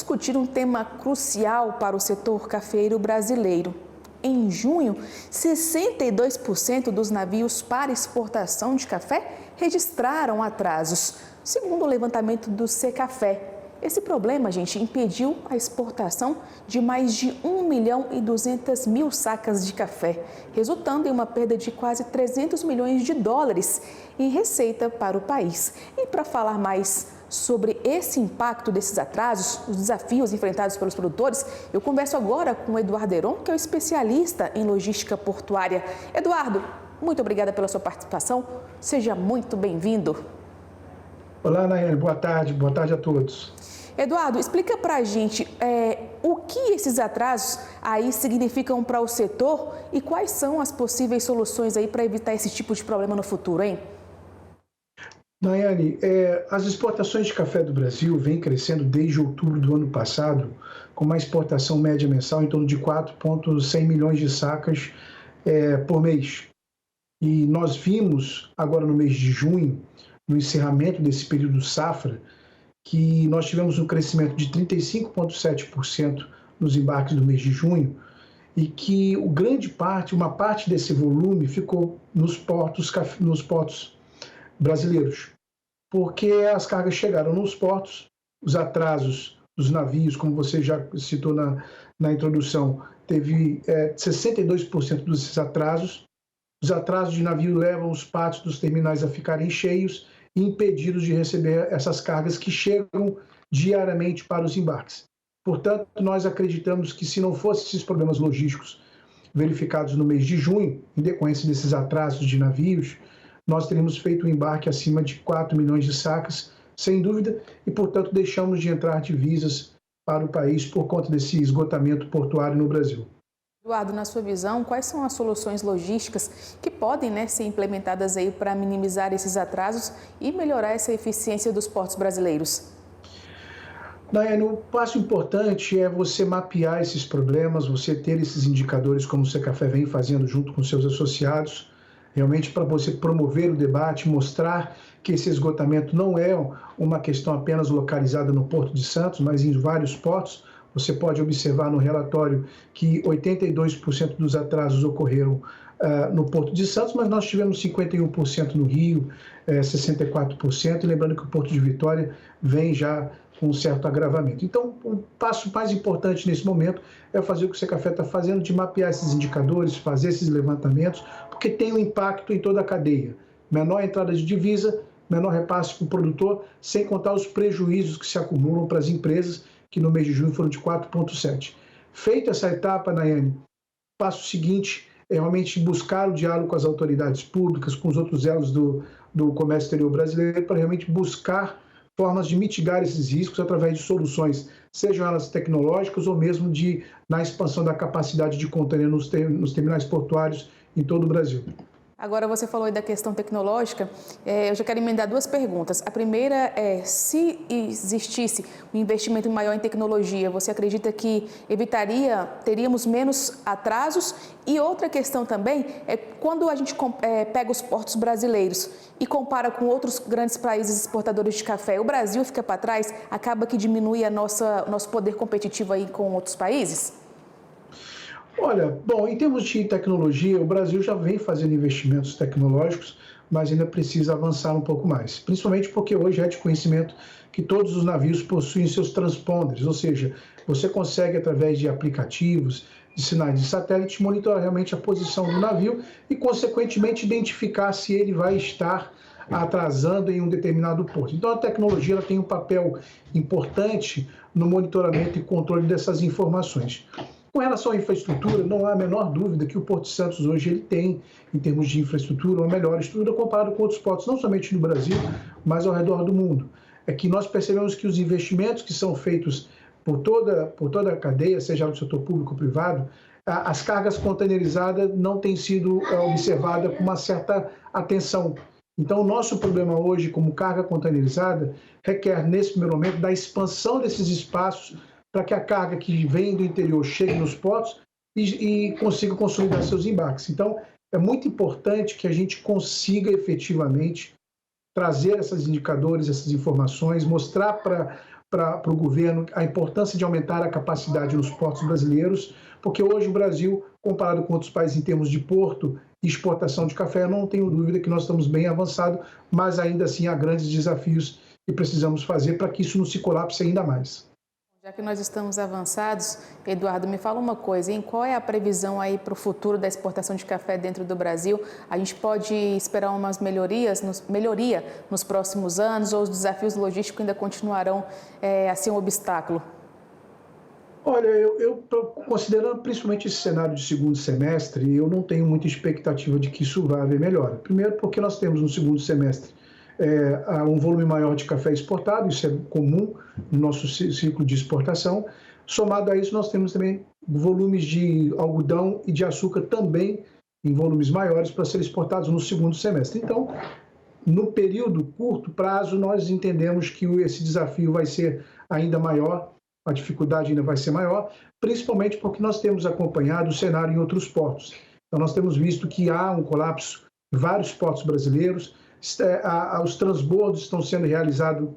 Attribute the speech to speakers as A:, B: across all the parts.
A: discutir um tema crucial para o setor cafeeiro brasileiro. Em junho, 62% dos navios para exportação de café registraram atrasos, segundo o levantamento do Secafé. Esse problema, gente, impediu a exportação de mais de 1.200.000 sacas de café, resultando em uma perda de quase 300 milhões de dólares em receita para o país. E para falar mais sobre esse impacto desses atrasos, os desafios enfrentados pelos produtores, eu converso agora com o Eduardo Heron, que é o especialista em logística portuária. Eduardo, muito obrigada pela sua participação. Seja muito bem-vindo.
B: Olá, Nayane. Boa tarde a todos.
A: Eduardo, explica para a gente o que esses atrasos aí significam para o setor e quais são as possíveis soluções aí para evitar esse tipo de problema no futuro, hein?
B: Nayane, as exportações de café do Brasil vêm crescendo desde outubro do ano passado, com uma exportação média mensal em torno de 4,1 milhões de sacas por mês. E nós vimos agora no mês de junho, no encerramento desse período safra, que nós tivemos um crescimento de 35,7% nos embarques do mês de junho e que uma parte desse volume ficou nos portos brasileiros, porque as cargas chegaram nos portos, os atrasos dos navios, como você já citou na introdução, teve 62% desses atrasos. Os atrasos de navio levam os pátios dos terminais a ficarem cheios, impedidos de receber essas cargas que chegam diariamente para os embarques. Portanto, nós acreditamos que se não fossem esses problemas logísticos verificados no mês de junho, em decorrência desses atrasos de navios, nós teríamos feito um embarque acima de 4 milhões de sacas, sem dúvida, e, portanto, deixamos de entrar divisas para o país por conta desse esgotamento portuário no Brasil.
A: Eduardo, na sua visão, quais são as soluções logísticas que podem ser implementadas aí para minimizar esses atrasos e melhorar essa eficiência dos portos brasileiros?
B: Daiane, um passo importante é você mapear esses problemas, você ter esses indicadores como o Secafé vem fazendo junto com seus associados, realmente para você promover o debate, mostrar que esse esgotamento não é uma questão apenas localizada no Porto de Santos, mas em vários portos. Você pode observar no relatório que 82% dos atrasos ocorreram no Porto de Santos, mas nós tivemos 51% no Rio, 64%, e lembrando que o Porto de Vitória vem já com um certo agravamento. Então, o passo mais importante nesse momento é fazer o que o Secafé está fazendo, de mapear esses indicadores, fazer esses levantamentos, porque tem um impacto em toda a cadeia. Menor entrada de divisa, menor repasse para o produtor, sem contar os prejuízos que se acumulam para as empresas, que no mês de junho foram de 4,7. Feita essa etapa, Nayane, o passo seguinte é realmente buscar o diálogo com as autoridades públicas, com os outros elos do comércio exterior brasileiro, para realmente buscar formas de mitigar esses riscos através de soluções, sejam elas tecnológicas ou mesmo na expansão da capacidade de container nos terminais portuários em todo o Brasil.
A: Agora você falou aí da questão tecnológica, eu já quero emendar duas perguntas. A primeira é, se existisse um investimento maior em tecnologia, você acredita que teríamos menos atrasos? E outra questão também é, quando a gente pega os portos brasileiros e compara com outros grandes países exportadores de café, o Brasil fica para trás, acaba que diminui nosso poder competitivo aí com outros países?
B: Olha, bom, em termos de tecnologia, o Brasil já vem fazendo investimentos tecnológicos, mas ainda precisa avançar um pouco mais. Principalmente porque hoje é de conhecimento que todos os navios possuem seus transponders, ou seja, você consegue, através de aplicativos, de sinais de satélite, monitorar realmente a posição do navio e, consequentemente, identificar se ele vai estar atrasando em um determinado porto. Então, a tecnologia ela tem um papel importante no monitoramento e controle dessas informações. Com relação à infraestrutura, não há a menor dúvida que o Porto de Santos hoje ele tem, em termos de infraestrutura, uma melhor estrutura comparado com outros portos, não somente no Brasil, mas ao redor do mundo. É que nós percebemos que os investimentos que são feitos por toda a cadeia, seja no setor público ou privado, as cargas containerizadas não têm sido observadas com uma certa atenção. Então, o nosso problema hoje, como carga containerizada, requer, nesse primeiro momento, da expansão desses espaços para que a carga que vem do interior chegue nos portos e consiga consolidar seus embarques. Então, é muito importante que a gente consiga efetivamente trazer esses indicadores, essas informações, mostrar para para o governo a importância de aumentar a capacidade nos portos brasileiros, porque hoje o Brasil, comparado com outros países em termos de porto e exportação de café, eu não tenho dúvida que nós estamos bem avançados, mas ainda assim há grandes desafios que precisamos fazer para que isso não se colapse ainda mais.
A: Já que nós estamos avançados, Eduardo, me fala uma coisa, hein? Qual é a previsão aí para o futuro da exportação de café dentro do Brasil? A gente pode esperar umas melhoria nos próximos anos ou os desafios logísticos ainda continuarão a ser um obstáculo?
B: Olha, eu considerando principalmente esse cenário de segundo semestre, eu não tenho muita expectativa de que isso vá haver melhora. Primeiro porque nós temos no segundo semestre um volume maior de café exportado, isso é comum no nosso ciclo de exportação. Somado a isso, nós temos também volumes de algodão e de açúcar também em volumes maiores para serem exportados no segundo semestre. Então, no período curto prazo, nós entendemos que esse desafio vai ser ainda maior, a dificuldade ainda vai ser maior, principalmente porque nós temos acompanhado o cenário em outros portos. Então, nós temos visto que há um colapso em vários portos brasileiros, os transbordos estão sendo realizados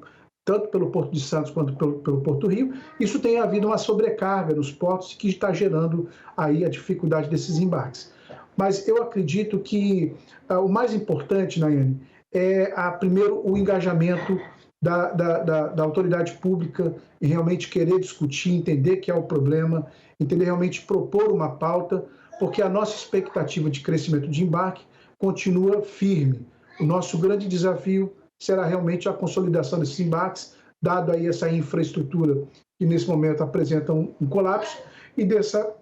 B: tanto pelo Porto de Santos quanto pelo Porto Rio. Isso tem havido uma sobrecarga nos portos que está gerando aí a dificuldade desses embarques. Mas eu acredito que o mais importante, Nayane, é primeiro o engajamento da autoridade pública em realmente querer discutir, entender que é o problema, entender realmente propor uma pauta, porque a nossa expectativa de crescimento de embarque continua firme. O nosso grande desafio será realmente a consolidação desses embarques, dado aí essa infraestrutura que nesse momento apresenta um colapso e dessa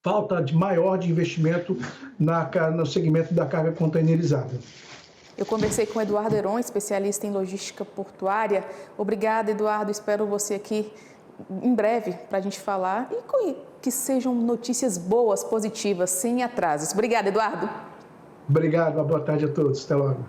B: falta maior de investimento no segmento da carga containerizada.
A: Eu conversei com Eduardo Heron, especialista em logística portuária. Obrigada, Eduardo. Espero você aqui em breve para a gente falar e que sejam notícias boas, positivas, sem atrasos. Obrigada, Eduardo.
B: Obrigado, uma boa tarde a todos. Até logo.